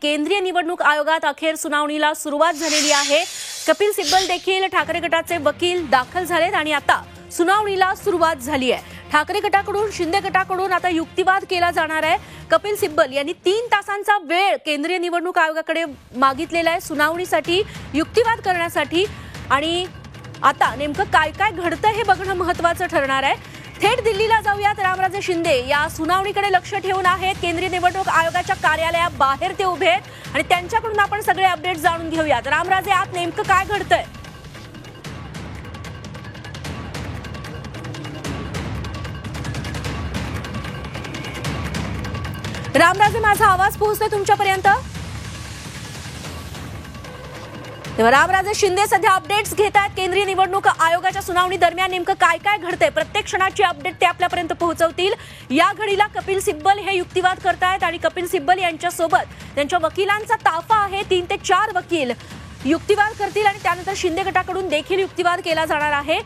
केंद्रीय निवडणूक आयोगात अखेर सुनावणीला सुरुवात झालेली आहे। कपिल सिब्बल देखील ठाकरे गटाचे वकील दाखल झालेत आणि आता सुनावणीला सुरुवात झाली आहे। ठाकरे गटाकडून शिंदे गटाकडून आता युक्तिवाद केला जाणार आहे। कपिल सिब्बल यांनी 3 तासांचा वेळ केंद्रीय निवडणूक आयोगाकडे मागितलेला आहे सुनावणीसाठी, युक्तिवाद करण्यासाठी। आणि आता नेमकं काय काय घडतं हे बघणं महत्त्वाचं ठरणार आहे। थेट दिल्लीला जाऊयात। रामराजे शिंदे या सुनावणीकडे लक्ष ठेवून आहेत। केंद्रीय निवडणूक आयोगाच्या कार्यालयाबाहेर ते उभे आहेत आणि त्यांच्याकडून आपण सगळे अपडेट जाणून घेऊयात। रामराजे, आत नेमकं काय घडतंय? रामराजे, माझा आवाज पोहोचतोय तुमच्यापर्यंत? तेव्हा रामराजे शिंदे सध्या अपडेट्स घेत आहेत केंद्रीय निवडणूक आयोगाच्या सुनावणी दरम्यान नेमकं काय काय घडतंय, प्रत्येक क्षणाची अपडेट ते आपल्यापर्यंत पोहोचवतील। या घडीला कपिल सिब्बल हे युक्तिवाद करतायत आणि कपिल सिब्बल यांच्यासोबत त्यांच्या वकिलांचा ताफा आहे। 3 ते 4 वकील युक्तिवाद करतील आणि त्यानंतर शिंदे गटाकडून देखील युक्तिवाद केला जाणार आहे।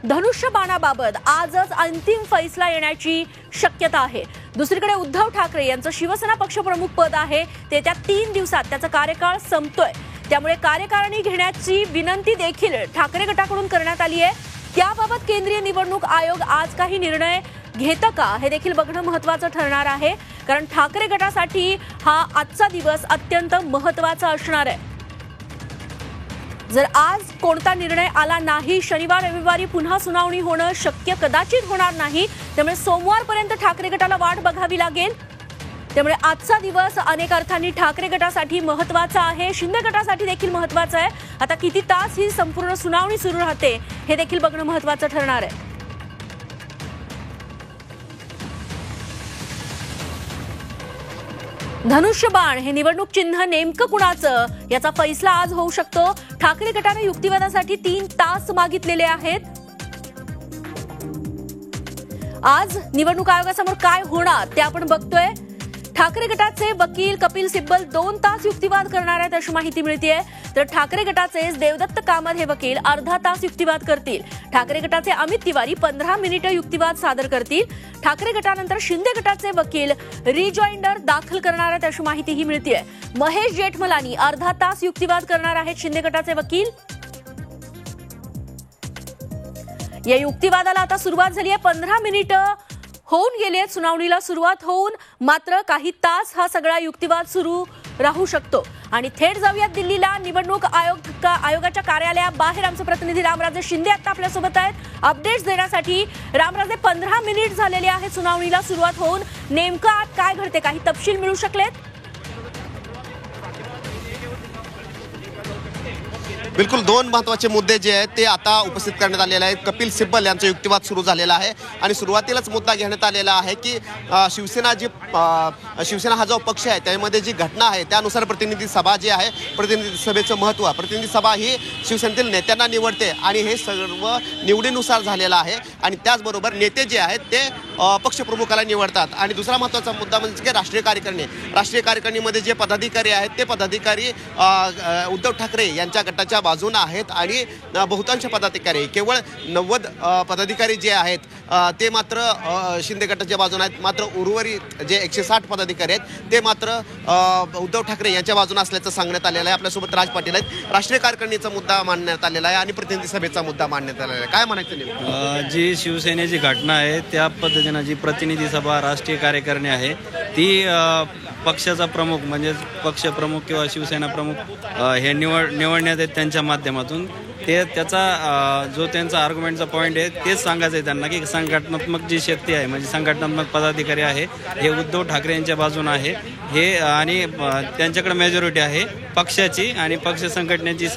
धनुष्यबाणाबाबत आजच अंतिम फैसला येण्याची शक्यता आहे। दुसरीकडे उद्धव ठाकरे यांचं शिवसेना पक्षप्रमुख पद आहे ते येत्या 3 दिवसात त्याचा कार्यकाळ संपतोय, त्यामुळे कार्यकारिणी घेण्याची विनंती देखील ठाकरे गटाकडून करण्यात आली आहे। त्याबाबत केंद्रीय निवडणूक आयोग आज काही निर्णय घेतं का हे देखील बघणं महत्त्वाचं ठरणार आहे, कारण ठाकरे गटासाठी हा आजचा दिवस अत्यंत महत्त्वाचा असणार आहे। जर आज कोणता निर्णय आला नाही, शनिवार रविवारी पुन्हा सुनावणी होणं शक्य कदाचित होणार नाही, त्यामुळे सोमवारपर्यंत ठाकरे गटाला वाट बघावी लागेल। त्यामुळे आजचा दिवस अनेक अर्थांनी ठाकरे गटासाठी महत्त्वाचा आहे, शिंदे गटासाठी देखील महत्त्वाचा आहे। आता किती तास ही संपूर्ण सुनावणी सुरू राहते हे देखील बघणं महत्त्वाचं ठरणार आहे। धनुष्यबाण हे निवडणूक चिन्ह नेमकं कुणाचं याचा फैसला आज होऊ शकतो। ठाकरे गटाने युक्तिवादासाठी 3 तास मागितलेले आहेत। आज निवडणूक आयोगासमोर काय होणार ते आपण बघतोय। ठाकरे गटाचे वकील कपिल सिब्बल 2 तास युक्तिवाद करणार आहेत अशी माहिती मिळतेय, तर ठाकरे गटाचे देवदत्त कामत हे वकील अर्धा तास युक्तिवाद करतील। ठाकरे गटाचे अमित तिवारी 15 मिनिटं युक्तिवाद सादर करतील। ठाकरे गटानंतर शिंदे गटाचे वकील रिजॉइंडर दाखल करणार आहेत अशी माहितीही मिळतेय। महेश जेठमलानी अर्धा तास युक्तिवाद करणार आहेत शिंदे गटाचे वकील। या युक्तिवादाला आता सुरुवात झाली आहे। 15 मिनिटं होऊन गेली आहेत सुनावणीला सुरुवात होऊन, मात्र काही तास हा सगळा युक्तिवाद सुरू राहू शकतो। आणि थेट जाऊयात दिल्लीला। निवडणूक आयोगाच्या कार्यालयाबाहेर आमचे प्रतिनिधी रामराजे शिंदे आता आपल्यासोबत आहेत अपडेट्स देण्यासाठी। रामराजे, 15 मिनिट झालेले आहेत सुनावणीला सुरुवात होऊन, नेमकं आज काय घडते, काही तपशील मिळू शकलेत? बिलकुल 2 महत्त्वाचे मुद्दे जे आहेत ते आता उपस्थित करण्यात आलेले आहेत। कपिल सिब्बल यांचा युक्तिवाद सुरू झालेला आहे आणि सुरुवातीलाच मुद्दा घेण्यात आलेला आहे की शिवसेना हा जो पक्ष आहे त्यामध्ये जी घटना आहे त्यानुसार प्रतिनिधी सभा जी आहे, प्रतिनिधी सभेचं महत्त्व, प्रतिनिधी सभा ही शिवसेनेतील नेत्यांना निवडते आणि हे सर्व निवडीनुसार झालेलं आहे आणि त्याचबरोबर नेते जे आहेत ते पक्षप्रमुखाला निवडतात। आणि दुसरा महत्त्वाचा मुद्दा म्हणजे की राष्ट्रीय कार्यकारिणीमध्ये जे पदाधिकारी आहेत ते पदाधिकारी उद्धव ठाकरे यांच्या गटाच्या बाजूने आहेत आणि बहुतांश पदाधिकारी केवळ 90 पदाधिकारी जे आहेत ते मात्र शिंदे गटाच्या बाजूने आहेत, मात्र उर्वरित जे 160 पदाधिकारी आहेत ते मात्र उद्धव ठाकरे यांच्या बाजूने असल्याचं सांगण्यात आलेलं आहे। आपल्यासोबत राज पाटील आहेत। राष्ट्रीय कार्यकारिणीचा मुद्दा मांडण्यात आलेला आहे आणि प्रतिनिधी सभेचा मुद्दा मांडण्यात आलेला आहे, काय म्हणायचं? जी शिवसेनेची घटना आहे त्या पद्धतीनं जी प्रतिनिधी सभा राष्ट्रीय कार्यकारिणी आहे ती पक्षाचा प्रमुख म्हणजे पक्षप्रमुख किंवा शिवसेना प्रमुख हे निवडण्यात आहेत त्यांच्या माध्यमातून। ते त्याचा जो त्यांचा आर्ग्युमेंटचा पॉईंट आहे तेच सांगायचं आहे त्यांना की संघटनात्मक जी शक्ती आहे म्हणजे संघटनात्मक पदाधिकारी आहे हे उद्धव ठाकरे यांच्या बाजूने आहे हे, आणि त्यांच्याकडे मेजॉरिटी आहे पक्षाची आणि पक्ष संघटनेची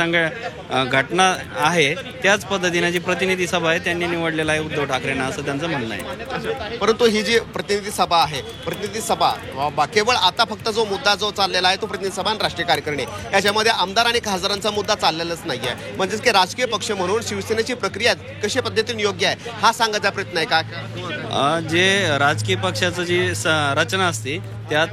घटना आहे त्याच पद्धतीने जी प्रतिनिधी सभा आहे त्यांनी निवडलेला आहे उद्धव ठाकरेंना, असं त्यांचं म्हणणं आहे। परंतु ही जी प्रतिनिधी सभा आहे, प्रतिनिधी सभा केवळ आता फक्त जो मुद्दा जो चाललेला आहे तो प्रतिनिधी सभा आणि राष्ट्रीय कार्यकारिणी याच्यामध्ये आमदार आणि खासदारांचा मुद्दा चाललेलाच नाही आहे। म्हणजेच की राजकीय पक्ष म्हणून शिवसेनेची प्रक्रिया कशा पद्धतीने योग्य आहे हा सांगायचा प्रयत्न आहे का? जे राजकीय पक्षाचं जी रचना असते त्यात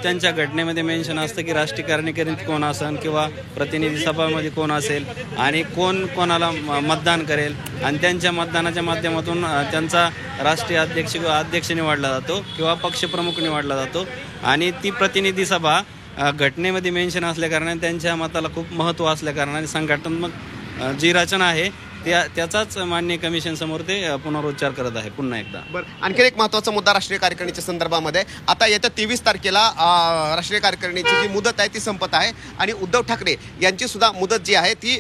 त्यांच्या घटनेमध्ये मेन्शन असतं की राष्ट्रीय कार्यकारिणीत कोण असेल किंवा प्रतिनिधी सभामध्ये कोण असेल आणि कोण कोणाला मतदान करेल आणि त्यांच्या मतदानाच्या माध्यमातून त्यांचा राष्ट्रीय अध्यक्ष निवडला जातो किंवा पक्षप्रमुख निवडला जातो आणि ती प्रतिनिधी सभा घटनेमध्ये मेन्शन असल्या कारणाने त्यांच्या मताला खूप महत्त्व असल्या कारणाने संघटनात्मक जी रचना आहे त्याचाच माननीय कमिशन समोर ते पुनरुच्चार करत आहे पुन्हा एकदा. बरं, आणखी एक महत्त्वाचा मुद्दा राष्ट्रीय कार्यकारिणीच्या संदर्भामध्ये आता येत्या 23 तारखेला राष्ट्रीय कार्यकारिणीची जी मुदत आहे ती संपत आहे आणि उद्धव ठाकरे यांची सुद्धा मुदत जी आहे ती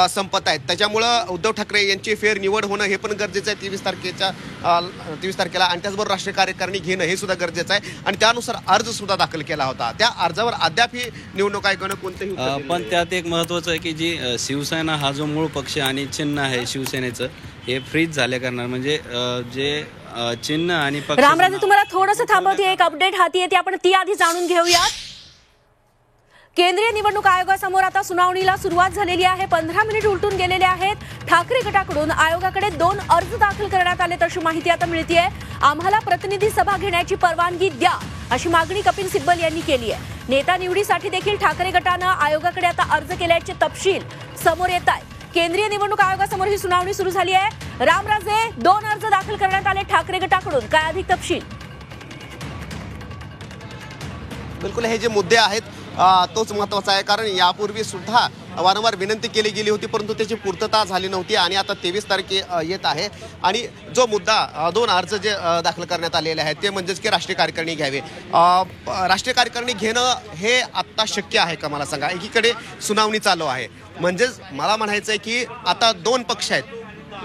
संपत आहे. त्याच्यामुळं उद्धव ठाकरे यांची फेर निवड होणं हे पण गरजेचं आहे 23 तारखेला आणि त्याचबरोबर राष्ट्रीय कार्यकारिणी घेणं हे सुद्धा गरजेचं आहे आणि त्यानुसार अर्ज सुद्धा दाखल केला होता. त्या अर्जावर अद्याप ही निवडणूक आयोगानं कोणतेही पण त्यात एक महत्त्वाचं आहे की जी शिवसेना हा जो मूळ पक्ष आणि चिन्ह आहे शिवसेनेचं हे फ्रीज झाल्या कारणाने म्हणजे जे चिन्ह आणि पक्ष. रामराजे तुम्हाला थोडंसं थांबवते, एक अपडेट हाती येते, आपण ती आधी जाणून घेऊयात. केंद्रीय निवडणूक आयोगासमोर आता सुनावणीला सुरुवात झालेली आहे. 15 मिनिट उलटून गेलेले आहेत. ठाकरे गटाकडून आयोगाकडे 2 अर्ज दाखल करण्यात आले अशी माहिती आता मिळतेय. आम्हाला प्रतिनिधी सभा घेण्याची परवानगी द्या अशी मागणी कपिल सिब्बल यांनी केली आहे. नेता निवडीसाठी देखील ठाकरे गटानं आयोगाकडे आता अर्ज केल्याचे तपशील समोर येत आहेत. केंद्रीय निवडणूक आयोगासमोर ही सुनावणी सुरू झाली आहे. रामराजे, 2 अर्ज दाखल करण्यात आले ठाकरे गटाकडून, काय अधिक तपशील? बिलकुल, हे जे मुद्दे आहेत तोच महत्त्वाचा आहे, कारण यापूर्वी सुद्धा वारंवार विनंती केली गेली होती परंतु त्याची पूर्तता झाली नव्हती आणि आता 23 तारीख येत आहे आणि जो मुद्दा 2 अर्ज जे दाखल करण्यात आलेले आहेत ते म्हणजेच की राष्ट्रीय कार्यकारिणी घ्यावी. राष्ट्रीय कार्यकारिणी घेणं हे आत्ता शक्य आहे का मला सांगा? एकीकडे सुनावणी चालू आहे, म्हणजेच मला म्हणायचं आहे की आता 2 पक्ष आहेत,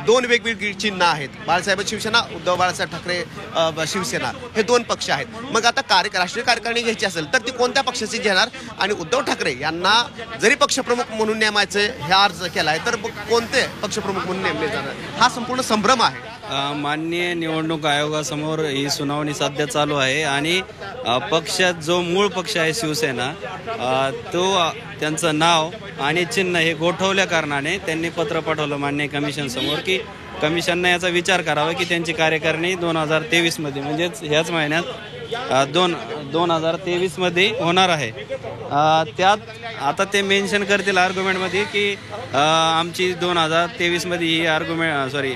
2 वेगवेगळी चिन्ह आहेत. बाळासाहेब शिवसेना, उद्धव बाळासाहेब ठाकरे शिवसेना, हे 2 पक्ष आहेत. मग आता राष्ट्रीय कार्यकारिणी घ्यायची असेल तर ती कोणत्या पक्षाची घेणार आणि उद्धव ठाकरे यांना जरी पक्षप्रमुख म्हणून नेमायचे हे अर्ज केला आहे तर कोणते पक्षप्रमुख म्हणून नेमले जाणार, हा संपूर्ण संभ्रम आहे. माननीय निवडणूक आयोगासमोर ही सुनावणी सध्या चालू आहे आणि पक्षात जो मूळ पक्ष आहे शिवसेना तो त्यांचं नाव आणि चिन्ह हे गोठवल्या कारणाने त्यांनी पत्र पाठवलं माननीय कमिशन समोर की कमिशनने याचा विचार करावा की त्यांची कार्यकारिणी 2023 मध्ये म्हणजेच ह्याच महिन्यात 2023 मध्ये होणार आहे. त्यात आता ते मेन्शन करतील आर्ग्युमेंटमध्ये की आमची 2023 मध्ये ही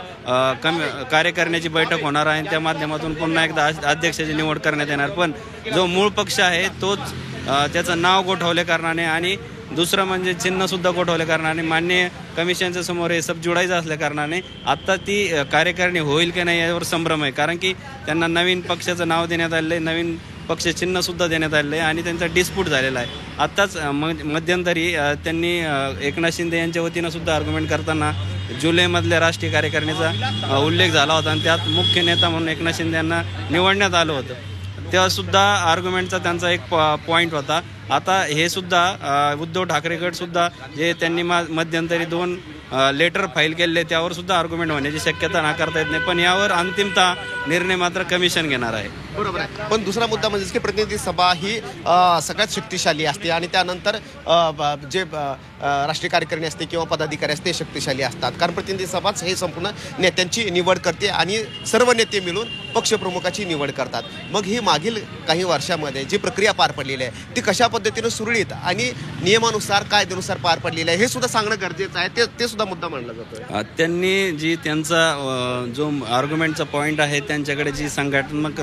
कार्यकारिणीची बैठक होणार आहे आणि त्या माध्यमातून पुन्हा एकदा अध्यक्षाची निवड करण्यात येणार. पण जो मूळ पक्ष आहे तोच त्याचं नाव गोठवल्या कारणाने आणि दुसरं म्हणजे चिन्ह सुद्धा गोठवल्या कारणाने माननीय कमिशनच्या समोर हे सब जुळायचं असल्या कारणाने आता ती कार्यकारिणी होईल की नाही यावर संभ्रम आहे. कारण की त्यांना नवीन पक्षाचं नाव देण्यात आलेलं आहे, नवीन पक्ष चिन्ह सुद्धा देण्यात आलेलं आहे आणि त्यांचा डिस्प्यूट झालेला आहे. आत्ताच मध्यंतरी त्यांनी एकनाथ शिंदे यांच्या वतीनं सुद्धा आर्ग्युमेंट करताना जुलैमधल्या राष्ट्रीय कार्यकारिणीचा उल्लेख झाला होता आणि त्यात मुख्य नेता म्हणून एकनाथ शिंदे यांना निवडण्यात आलं होतं. तेव्हा सुद्धा आर्ग्युमेंटचा त्यांचा एक पॉईंट होता. आता हे सुद्धा उद्धव ठाकरे गट सुद्धा जे त्यांनी मध्यंतरी 2 लेटर फाईल केले त्यावर सुद्धा आर्ग्युमेंट होण्याची शक्यता नाकारता येत नाही. पण यावर अंतिमतः निर्णय मात्र कमिशन घेणार आहे. बरोबर आहे. पण दुसरा मुद्दा म्हणजे की प्रतिनिधी सभा ही सगळ्यात शक्तिशाली असते आणि त्यानंतर जे राष्ट्रीय कार्यकारिणी असते किंवा पदाधिकारी असते शक्तिशाली असतात, कारण प्रतिनिधी सभाच हे संपूर्ण नेत्यांची निवड करते आणि सर्व नेते मिळून पक्षप्रमुखाची निवड करतात. मग ही मागील काही वर्षामध्ये जी प्रक्रिया पार पडलेली आहे ती कशा पद्धतीनं सुरळीत आणि नियमानुसार कायद्यानुसार पार पडलेली आहे हे सुद्धा सांगणं गरजेचं आहे. ते सुद्धा मुद्दा मांडला जातोय. त्यांनी जी त्यांचा जो आर्ग्युमेंटचा पॉईंट आहे त्यांच्याकडे जी संघटनात्मक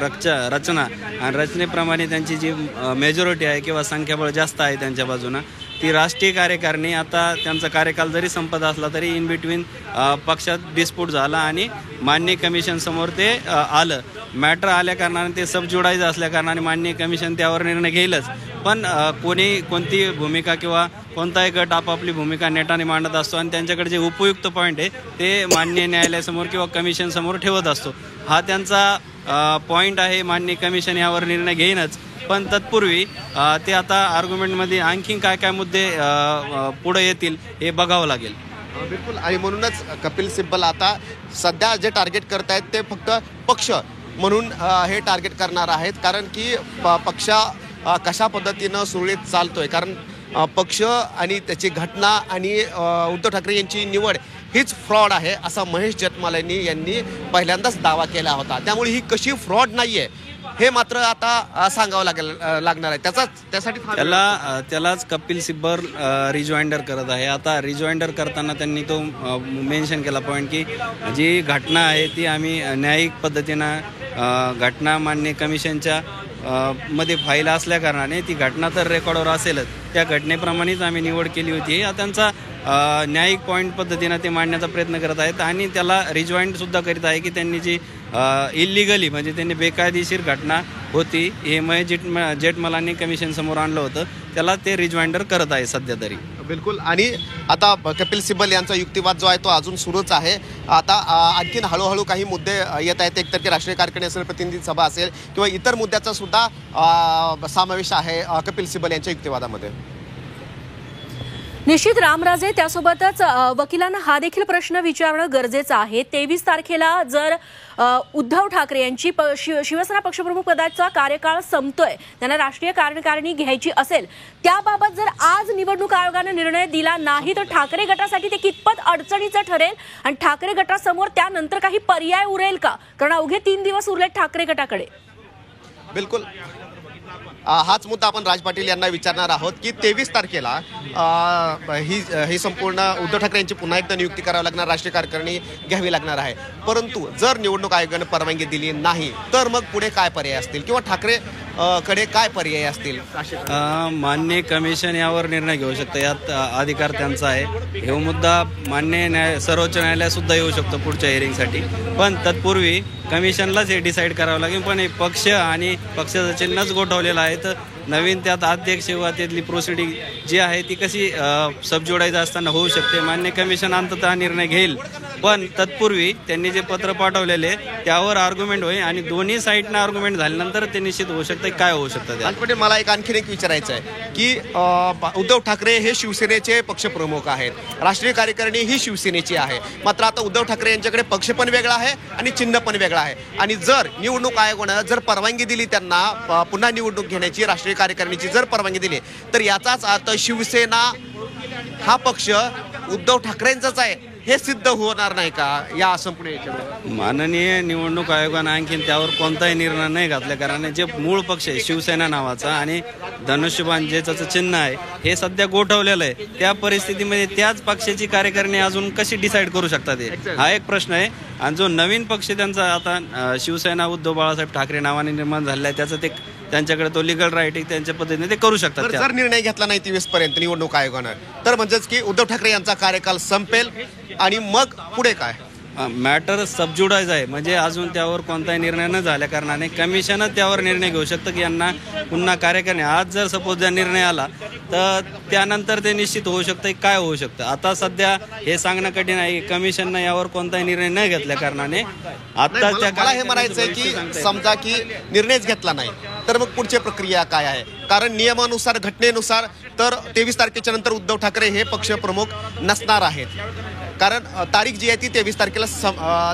रचना आणि रचनेप्रमाणे त्यांची जी मेजॉरिटी आहे किंवा संख्याबळ जास्त आहे त्यांच्या बाजूनं ती राष्ट्रीय कार्यकारिणी आता त्यांचा कार्यकाल जरी संपत असला तरी इन बिटवीन पक्षात डिस्प्यूट झाला आणि माननीय कमिशन समोर ते आलं. मॅटर आल्या कारणाने ते सब जोडायचं असल्या कारणाने माननीय कमिशन त्यावर निर्णय घेईलच. पण कोणती भूमिका किंवा कोणताही गट आपापली भूमिका नेटाने मांडत असतो आणि त्यांच्याकडे जे उपयुक्त पॉईंट आहे ते माननीय न्यायालयासमोर किंवा कमिशन समोर ठेवत असतो. हा त्यांचा पॉईंट आहे. माननीय कमिशन यावर निर्णय घेईनच. पण तत्पूर्वी ते आता आर्ग्युमेंटमध्ये आणखीन काय काय मुद्दे पुढे येतील हे बघावं लागेल. बिलकुल, आणि म्हणूनच कपिल सिब्बल आता सध्या जे टार्गेट करतायत ते फक्त पक्ष म्हणून हे टार्गेट करणार आहेत, कारण की पक्ष कशा पद्धतीनं सुरळीत चालतोय, कारण पक्ष आणि त्याची घटना आणि उद्धव ठाकरे यांची निवड हीच फ्रॉड आहे असा महेश जठमालानी यांनी पहिल्यांदाच दावा केला होता. त्यामुळे ही कशी फ्रॉड नाहीये हे मात्र आता सांगावं लागणार आहे. त्यासाठी त्यालाच कपिल सिब्बल रिजॉइंडर करत आहे. आता रिजॉइंडर करताना त्यांनी तो मेन्शन केला पॉईंट की जी घटना आहे ती आम्ही न्यायिक पद्धतीनं घटना मान्य कमिशनच्या मध्ये फाईल असल्या कारणाने ती घटना तर रेकॉर्डवर असेलच, त्या घटनेप्रमाणेच आम्ही निवड केली होती. हा त्यांचा न्यायिक पॉईंट पद्धतीनं ते मांडण्याचा प्रयत्न करत आहेत आणि त्याला रिजॉईंटसुद्धा करीत आहे की त्यांनी जी इलिगली म्हणजे त्यांनी बेकायदेशीर घटना होती हे महेश जेठमलानी कमिशन समोर आणलं होतं, त्याला ते रिजॉइंडर करत आहे सध्या तरी. बिलकुल. आणि आता कपिल सिब्बल यांचा युक्तिवाद जो आहे तो अजून सुरूच आहे. आता आणखीन हळूहळू काही मुद्दे येत आहेत. एकतर की राष्ट्रीय कारखाने असेल, प्रतिनिधी सभा असेल किंवा इतर मुद्द्याचा सुद्धा समावेश आहे कपिल सिब्बल यांच्या युक्तिवादामध्ये. निश्चित रामराजे, त्यासोबतच वकिलांना हा देखील प्रश्न विचारणं गरजेचं आहे. 23 तारखेला जर उद्धव ठाकरे यांची शिवसेना पक्षप्रमुख पदाचा कार्यकाळ संपतोय, त्यांना राष्ट्रीय कार्यकारिणी घ्यायची असेल, त्याबाबत जर आज निवडणूक आयोगाने निर्णय दिला नाही तर ठाकरे गटासाठी ते कितपत अडचणीचं ठरेल आणि ठाकरे गटासमोर त्यानंतर काही पर्याय उरेल का? कारण अवघे 3 दिवस उरलेत ठाकरे गटाकडे. बिलकुल. हाच मुद्दा आपण राज पाटील यांना विचारणार आहोत की 23 तारखेला ही संपूर्ण उद्धव ठाकरे यांची पुन्हा एकदा नियुक्ती करावी लागणार, राष्ट्रीय कार्यकारिणी घ्यावी लागणार आहे. परंतु जर निवडणूक आयोगाने परवानगी दिली नाही तर मग पुढे काय पर्याय असतील किंवा ठाकरे कडे काय पर्याय असतील? मान्य कमिशन यावर निर्णय घेऊ शकतं, यात अधिकार त्यांचा आहे. हे मुद्दा मान्य सर्वोच्च न्यायालयात सुद्धा येऊ शकतो पुढच्या हिअरिंगसाठी, पण तत्पूर्वी कमिशनलाच हे डिसाईड करावं लागेल. पण हे पक्ष आणि पक्षाचं चिन्हच गोठवलेलं आहे, तर नवीन त्यात अध्यक्ष किंवा त्यातली प्रोसिडिंग जी आहे ती कशी सबजोडायचं असताना होऊ शकते. मान्य कमिशन अंततः निर्णय घेईल, पण तत्पूर्वी त्यांनी जे पत्र पाठवलेले त्यावर आर्ग्युमेंट होईल आणि दोन्ही साईडनं आर्ग्युमेंट झाल्यानंतर ते निश्चित होऊ शकतं काय होऊ शकतं. पण मला आणखीन एक विचारायचं आहे की उद्धव ठाकरे हे शिवसेनेचे पक्षप्रमुख आहेत, राष्ट्रीय कार्यकारिणी ही शिवसेनेची आहे. मात्र आता उद्धव ठाकरे यांच्याकडे पक्ष पण वेगळा आहे आणि चिन्ह पण वेगळं आहे. आणि जर निवडणूक आयोगानं जर परवानगी दिली त्यांना पुन्हा निवडणूक घेण्याची, राष्ट्रीय कार्यकारिणीची जर परवानगी दिली तर याचाच अर्थ शिवसेना हा पक्ष उद्धव ठाकरेंचाच आहे हे सिद्ध होणार नाही का या संपूर्ण याच्यावर? माननीय निवडणूक आयोगानं आणखीन त्यावर कोणताही निर्णय नाही घातल्या कारणाने जे मूळ पक्ष आहे शिवसेना नावाचा आणि धनुष्यबाण जे त्याचं चिन्ह आहे हे सध्या गोठवलेलं आहे. त्या परिस्थितीमध्ये त्याच पक्षाची कार्यकारिणी अजून कशी डिसाईड करू शकतात हा एक प्रश्न आहे. आणि जो नवीन पक्ष त्यांचा आता शिवसेना उद्धव बाळासाहेब ठाकरे नावाने निर्माण झालेला आहे त्याचं ते त्यांच्याकडे तो लिगल राईट आहे, त्यांच्या पद्धतीने ते करू शकतात. जर निर्णय घेतला नाही 23 पर्यंत निवडणूक आयोगानं तर म्हणजेच की उद्धव ठाकरे यांचा कार्यकाल संपेल आणि मग पुढे काय? मॅटर सबज्युडाइज आहे, म्हणजे अजून त्यावर कोणताही निर्णय न झाल्या कारणाने कमिशनच त्यावर निर्णय घेऊ शकतं की यांना पुन्हा कार्यकारिणी. आज जर सपोज जर निर्णय आला तर त्यानंतर ते निश्चित होऊ शकतं काय होऊ शकतं. आता सध्या हे सांगणं कठीण आहे. कमिशननं यावर कोणताही निर्णय न घेतल्या कारणाने आता मला हे म्हणायचं आहे की समजा की निर्णयच घेतला नाही तर मग पुढची प्रक्रिया काय आहे? कारण नियमानुसार, घटनेनुसार तर 23 तारखेच्या नंतर उद्धव ठाकरे हे पक्षप्रमुख नसणार आहेत, कारण तारीख जी आहे ती 23 तारखेला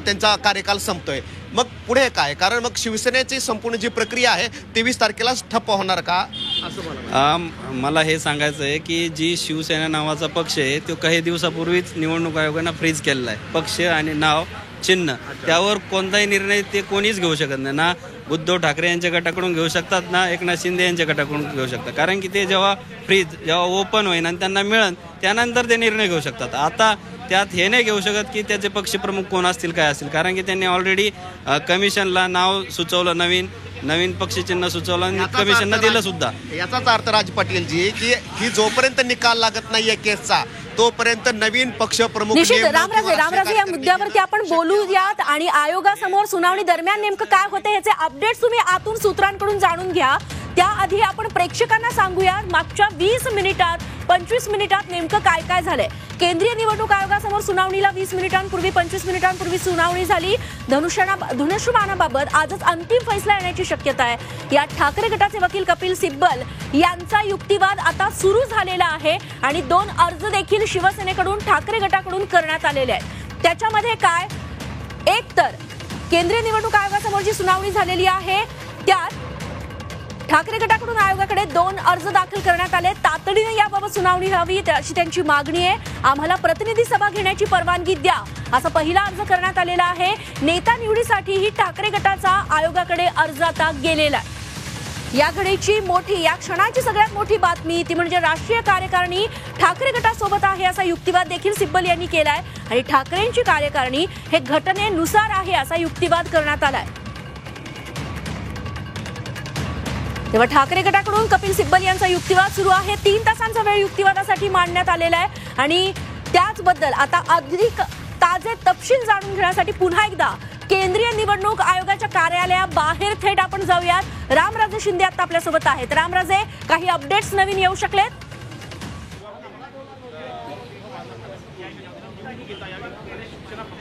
त्यांचा कार्यकाल संपतोय. मग पुढे काय? कारण मग शिवसेनेची संपूर्ण जी प्रक्रिया आहे 23 तारखेलाच ठप्प होणार का असं मला हे सांगायचं आहे की जी शिवसेना नावाचा पक्ष आहे तो काही दिवसापूर्वीच निवडणूक आयोगानं फ्रीज केलेला आहे. पक्ष आणि नाव चिन्ह त्यावर कोणताही निर्णय ते कोणीच घेऊ शकत नाही. ना उद्धव ठाकरे यांच्या गटाकडून घेऊ शकतात ना एकनाथ शिंदे यांच्या गटाकडून घेऊ शकतात, कारण की ते जेव्हा ओपन होईल आणि त्यांना मिळेल त्यानंतर ते निर्णय घेऊ शकतात. आता त्यात हे नाही घेऊ शकत की त्याचे पक्षप्रमुख कोण असतील काय असतील, कारण की त्यांनी ऑलरेडी कमिशनला नाव सुचवलं, नवीन पक्षचिन्ह सुचवलं आणि कमिशननं दिलं सुद्धा. याचाच अर्थ राज पाटील जी की जोपर्यंत निकाल लागत नाहीये केसचा तोपर्यंत नवीन पक्षप्रमुख. निश्चित रामराजे या मुद्द्यावरती आपण बोलूयात आणि आयोगासमोर सुनावणी दरम्यान नेमकं काय होतं ह्याचे अपडेट्स तुम्ही आतून सूत्रांकडून जाणून घ्या. त्याआधी आपण प्रेक्षकांना सांगूया मागच्या 20 मिनिटात 25 मिनिटात नेमकं काय काय झालंय. केंद्रीय निवडणूक आयोगासमोर सुनावणीला 20 मिनिटांपूर्वी 25 मिनिटांपूर्वी सुनावणी झाली. धनुष्यबाणाबाबत आजच अंतिम फैसला येण्याची शक्यता आहे. या ठाकरे गटाचे वकील कपिल सिब्बल यांचा युक्तिवाद आता सुरू झालेला आहे आणि 2 अर्ज देखील शिवसेनेकडून ठाकरे गटाकडून करण्यात आलेले आहेत. त्याच्यामध्ये काय, एक तर केंद्रीय निवडणूक आयोगासमोर जी सुनावणी झालेली आहे त्यात ठाकरे गटाकडून आयोगाकडे 2 अर्ज दाखल करण्यात आले. तातडीने याबाबत सुनावणी व्हावी अशी त्यांची मागणी आहे. आम्हाला प्रतिनिधी सभा घेण्याची परवानगी द्या असा पहिला अर्ज करण्यात आलेला आहे. नेता निवडीसाठीही ठाकरे गटाचा आयोगाकडे अर्ज आता गेलेला आहे. या घडीची मोठी, या क्षणाची सगळ्यात मोठी बातमी ती म्हणजे राष्ट्रीय कार्यकारिणी ठाकरे गटासोबत आहे असा युक्तिवाद देखील सिब्बल यांनी केलाय आणि ठाकरेंची कार्यकारिणी हे घटनेनुसार आहे असा युक्तिवाद करण्यात आलाय. तेव्हा ठाकरे गटाकडून कपिल सिब्बल यांचा युक्तिवाद सुरू आहे. 3 तासांचा वेळ युक्तिवादासाठी मांडण्यात आलेला आहे आणि त्याचबद्दल आता अधिक ताजे तपशील जाणून घेण्यासाठी पुन्हा एकदा केंद्रीय निवडणूक आयोगाच्या कार्यालयाबाहेर थेट आपण जाऊयात. रामराजे शिंदे आता आपल्यासोबत आहेत. रामराजे, काही अपडेट्स नवीन येऊ शकलेत?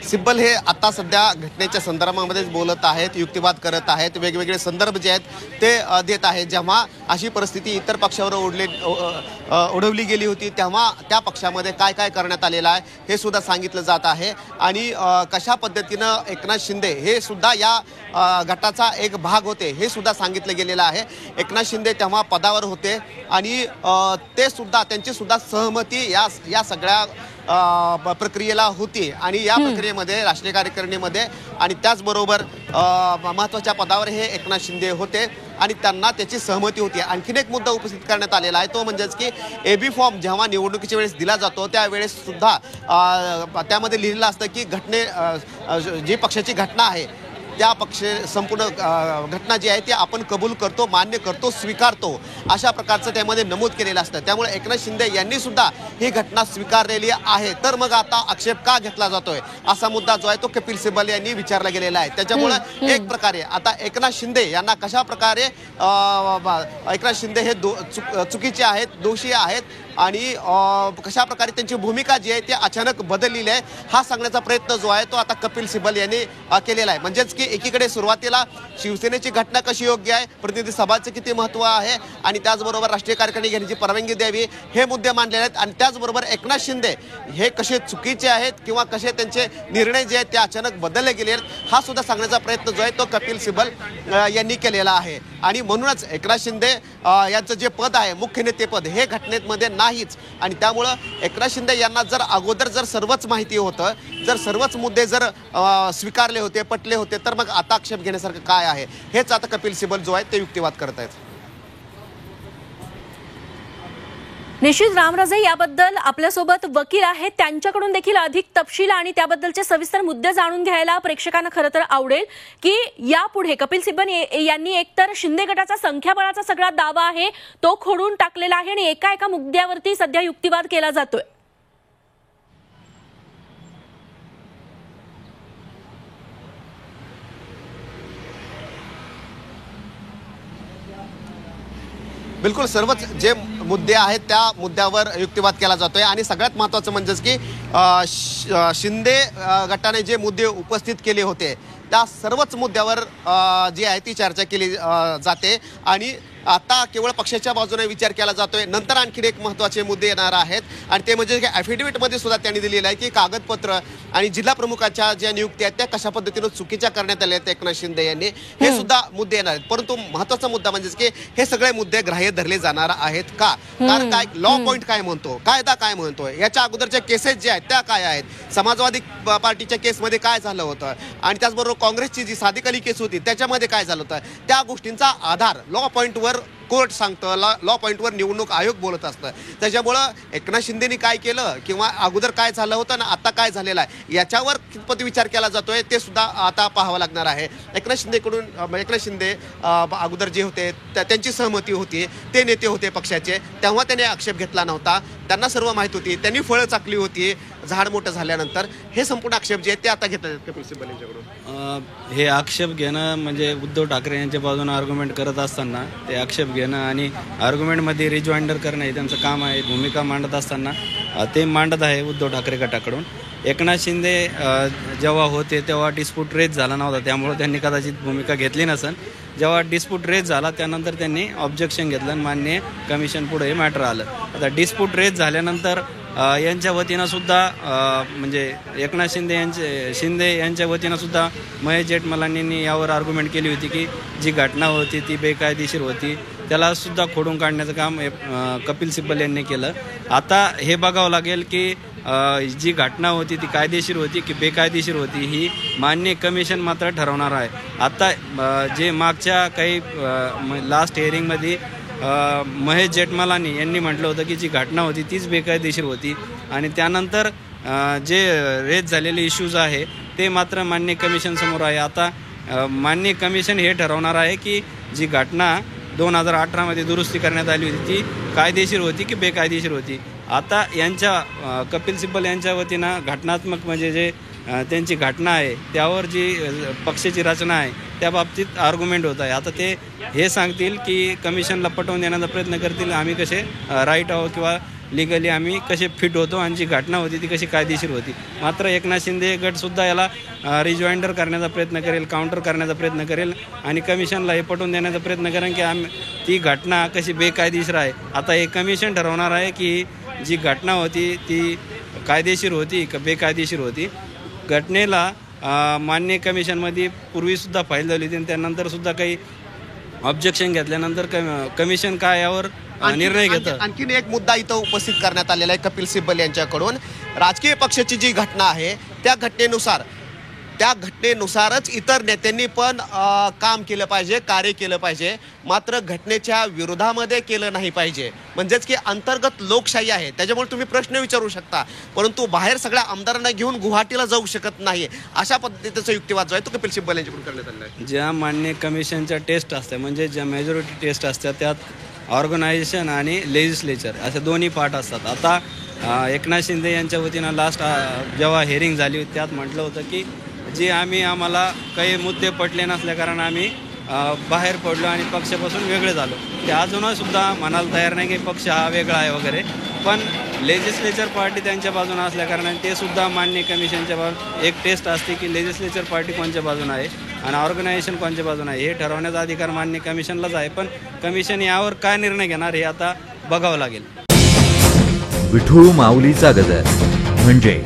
सिब्बल हे आता सध्या घटनेच्या संदर्भामध्येच बोलत आहेत, युक्तिवाद करत आहेत, वेगवेगळे संदर्भ जे आहेत ते देत आहेत. जेव्हा अशी परिस्थिती इतर पक्षावर ओढवली गेली होती तेव्हा त्या पक्षामध्ये काय काय करण्यात आलेलं आहे हे सुद्धा सांगितलं जात आहे आणि कशा पद्धतीनं एकनाथ शिंदे हे सुद्धा या गटाचा एक भाग होते हे सुद्धा सांगितलं गेलेलं आहे. एकनाथ शिंदे तेव्हा पदावर होते आणि ते सुद्धा त्यांची सुद्धा सहमती या सगळ्या प्रक्रियेला होती आणि या प्रक्रियेमध्ये राष्ट्रीय कार्यकारिणीमध्ये आणि त्याचबरोबर महत्त्वाच्या पदावर हे एकनाथ शिंदे होते आणि त्यांना त्याची सहमती होती. आणखीन एक मुद्दा उपस्थित करण्यात आलेला आहे तो म्हणजेच की एबी फॉर्म जेव्हा निवडणुकीच्या वेळेस दिला जातो त्यावेळेस सुद्धा त्यामध्ये लिहिलेलं असतं की जी पक्षाची घटना आहे त्या संपूर्ण घटना जी आहे ती आपण कबूल करतो, मान्य करतो, स्वीकारतो अशा प्रकारचं त्यामध्ये नमूद केलेलं असतं. त्यामुळे एकनाथ शिंदे यांनी सुद्धा ही घटना स्वीकारलेली आहे. तर मग आता आक्षेप का घेतला जातोय असा मुद्दा जो आहे तो कपिल सिब्बल यांनी विचारला गेलेला आहे. त्याच्यामुळे एक प्रकारे आता एकनाथ शिंदे यांना कशा प्रकारे एकनाथ शिंदे हे चुकीचे आहेत, दोषी आहेत आणि कशा प्रकारे त्यांची भूमिका जी आहे ती अचानक बदललेली आहे हा सांगण्याचा प्रयत्न जो आहे तो आता कपिल सिब्बल यांनी केलेला आहे. म्हणजेच की एकीकडे सुरुवातीला शिवसेनेची घटना कशी योग्य आहे, प्रतिनिधी सभाचं किती महत्त्व आहे आणि त्याचबरोबर राष्ट्रीय कार्यकारिणी घेण्याची परवानगी द्यावी हे मुद्दे मांडलेले आहेत आणि त्याचबरोबर एकनाथ शिंदे हे कसे चुकीचे आहेत किंवा कसे त्यांचे निर्णय जे आहेत ते अचानक बदलले गेले आहेत हा सुद्धा सांगण्याचा प्रयत्न जो आहे तो कपिल सिब्बल यांनी केलेला आहे. आणि म्हणूनच एकनाथ शिंदे यांचं जे पद आहे मुख्य नेतेपद हे घटनेमध्ये नाहीच आणि त्यामुळं एकनाथ शिंदे यांना जर अगोदर जर सर्वच माहिती होतं, जर सर्वच मुद्दे जर स्वीकारले होते, पटले होते तर मग आता आक्षेप घेण्यासारखं काय आहे हेच आता कपिल सिब्बल जो आहे ते युक्तिवाद करत आहेत. निश्चित रामराजे, याबद्दल आपल्यासोबत वकील आहेत, त्यांच्याकडून देखील अधिक तपशील आणि त्याबद्दलचे सविस्तर मुद्दे जाणून घ्यायला प्रेक्षकांना खरं तर आवडेल की यापुढे कपिल सिब्बल यांनी एकतर शिंदे गटाचा संख्याबळाचा सगळा दावा आहे तो खोडून टाकलेला आहे आणि एका मुद्द्यावरती सध्या युक्तिवाद केला जातोय. बिलकुल सर्वच जे मुद्दे आहेत त्या मुद्द्यावर युक्तिवाद केला जातोय आणि सगळ्यात महत्त्वाचं म्हणजेच की शिंदे गटाने जे मुद्दे उपस्थित केले होते त्या सर्वच मुद्द्यावर जी आहे ती चर्चा केली जाते आणि आता केवळ पक्षाच्या बाजूने विचार केला जातोय. नंतर आणखी एक महत्त्वाचे मुद्दे येणार आहेत आणि ते म्हणजे ॲफिडेव्हिटमध्ये सुद्धा त्यांनी दिलेलं आहे की कागदपत्र आणि जिल्हा प्रमुखाच्या ज्या नियुक्त्या आहेत त्या कशा पद्धतीनं चुकीच्या करण्यात आल्या आहेत एकनाथ शिंदे यांनी हे सुद्धा मुद्दे येणार आहेत. परंतु महत्त्वाचा मुद्दा म्हणजे की हे सगळे मुद्दे ग्राह्य धरले जाणार आहेत का, कारण काय लॉ पॉईंट काय म्हणतो, कायदा काय म्हणतोय, याच्या अगोदरच्या केसेस ज्या आहेत त्या काय आहेत, समाजवादी पार्टीच्या केसमध्ये काय झालं होतं आणि त्याचबरोबर काँग्रेसची जी सादिक अली केस होती त्याच्यामध्ये काय झालं होतं त्या गोष्टींचा आधार लॉ पॉईंटवर कोर्ट सांगतं, लॉ पॉईंटवर निवडणूक आयोग बोलत असतं. त्याच्यामुळं एकनाथ शिंदेनी काय केलं किंवा अगोदर काय झालं होतं ना आता काय झालेलं आहे याच्यावर कितपत विचार केला जातोय ते सुद्धा आता पाहावं लागणार आहे. एकनाथ शिंदे अगोदर जे होते त्यांची सहमती होती, ते नेते होते पक्षाचे, तेव्हा त्यांनी आक्षेप घेतला नव्हता, त्यांना सर्व माहिती होती, त्यांनी फळं चाकली होती झाड मोठं झाल्यानंतर. हे संपूर्ण आक्षेप जे आहेत ते आता घेतात कपिल सिब्बल यांच्याकडून. हे आक्षेप घेणं म्हणजे उद्धव ठाकरे यांच्या बाजूने आर्ग्युमेंट करत असताना ते आक्षेप घेणं आणि आर्ग्युमेंटमध्ये रिजॉइंडर करणं हे त्यांचं काम आहे. भूमिका मांडत असताना ते मांडत आहे उद्धव ठाकरे गटाकडून. एकनाथ शिंदे जेव्हा होते तेव्हा डिस्प्यूट रेज झाला नव्हता, त्यामुळे त्यांनी कदाचित भूमिका घेतली नसेल. जेव्हा डिस्प्यूट रेज झाला त्यानंतर त्यांनी ऑब्जेक्शन घेतलं आणि मान्य कमिशन पुढे हे मॅटर आलं. आता डिस्प्यूट रेज झाल्यानंतर यांच्या वतीनं सुद्धा म्हणजे एकनाथ शिंदे यांच्या वतीनं सुद्धा महेश जेठमलानींनी यावर आर्ग्युमेंट केली होती की जी घटना होती ती बेकायदेशीर होती, त्याला सुद्धा खोडून काढण्याचं काम कपिल सिब्बल यांनी केलं. आता हे बघावं लागेल की जी घटना होती ती कायदेशीर होती की बेकायदेशीर होती ही मान्य कमिशन मात्र ठरवणार आहे. आता जे मागच्या काही लास्ट हिअरिंगमध्ये महेश जेठमलानी यांनी म्हटलं होतं की जी घटना होती तीच बेकायदेशीर होती आणि त्यानंतर जे रेज झालेले इश्यूज आहे ते मात्र मान्य कमिशन समोर आहे. आता मान्य कमिशन हे ठरवणार आहे की जी घटना 2018मध्ये दुरुस्ती करण्यात आली होती ती कायदेशीर होती की बेकायदेशीर होती. आता यांच्या कपिल सिब्बल यांच्या वतीनं घटनात्मक म्हणजे जे त्यांची घटना आहे त्यावर जी पक्षाची रचना आहे त्या बाबतीत आर्ग्युमेंट होत आहे. आता ते हे सांगतील की कमिशनला पटवून देण्याचा प्रयत्न करतील आम्ही कसे राईट आहोत किंवा लिगली आम्ही कसे फिट होतो आणि जी घटना होती ती कशी कायदेशीर होती. मात्र एकनाथ शिंदे गटसुद्धा याला रिजॉइंडर करण्याचा प्रयत्न करेल, काउंटर करण्याचा प्रयत्न करेल आणि कमिशनला हे पटवून देण्याचा प्रयत्न करेल की ती घटना कशी बेकायदेशीर आहे. आता हे कमिशन ठरवणार आहे की जी घटना होती ती कायदेशीर होती का बेकायदेशीर होती. घटनेला मान्य कमिशनमध्ये पूर्वीसुद्धा फाईल झाली होती आणि त्यानंतरसुद्धा काही ऑब्जेक्शन घेतल्यानंतर कमिशन काय यावर निर्णय घेतं. आणखीन एक मुद्दा इथं उपस्थित करण्यात आलेला आहे कपिल सिब्बल यांच्याकडून. राजकीय पक्षाची जी घटना आहे त्या घटनेनुसारच इतर नेत्यांनी पण काम केलं पाहिजे, कार्य केलं पाहिजे. मात्र घटनेच्या विरोधामध्ये केलं नाही पाहिजे. म्हणजेच की अंतर्गत लोकशाही आहे त्याच्यामुळे तुम्ही प्रश्न विचारू शकता परंतु बाहेर सगळ्या आमदारांना घेऊन गुवाहाटीला जाऊ शकत नाही. अशा पद्धतीचा युक्तिवाद जो आहे तो कपिल सिब्बल यांच्याकडून करण्यात आलेला आहे. ज्या मान्य कमिशनच्या टेस्ट असतात म्हणजे ज्या मेजॉरिटी टेस्ट असतात त्यात ऑर्गनायझेशन आणि लेजिस्लेचर असे दोन्ही पार्ट असतात. आता एकनाथ शिंदे यांच्या वतीनं लास्ट जेव्हा हिअरिंग झाली होती त्यात म्हटलं होतं की जे आम्हाला काही मुद्दे पटले नसल्या कारण आम्ही बाहेर पडलो आणि पक्षापासून वेगळे झालो. ते अजूनही सुद्धा म्हणायला तयार नाही की पक्ष हा वेगळा आहे वगैरे. पण लेजिस्लेचर पार्टी त्यांच्या बाजूने असल्या कारणाने ते सुद्धा मान्य कमिशनच्या बाजून एक टेस्ट असते की लेजिस्लेचर पार्टी कोणत्या बाजूने आहे आणि ऑर्गनायझेशन कोणत्या बाजूने आहे हे ठरवण्याचा अधिकार मान्य कमिशनलाच आहे. पण कमिशन यावर काय निर्णय घेणार हे आता बघावं लागेल. विठू माऊलीचा गजर म्हणजे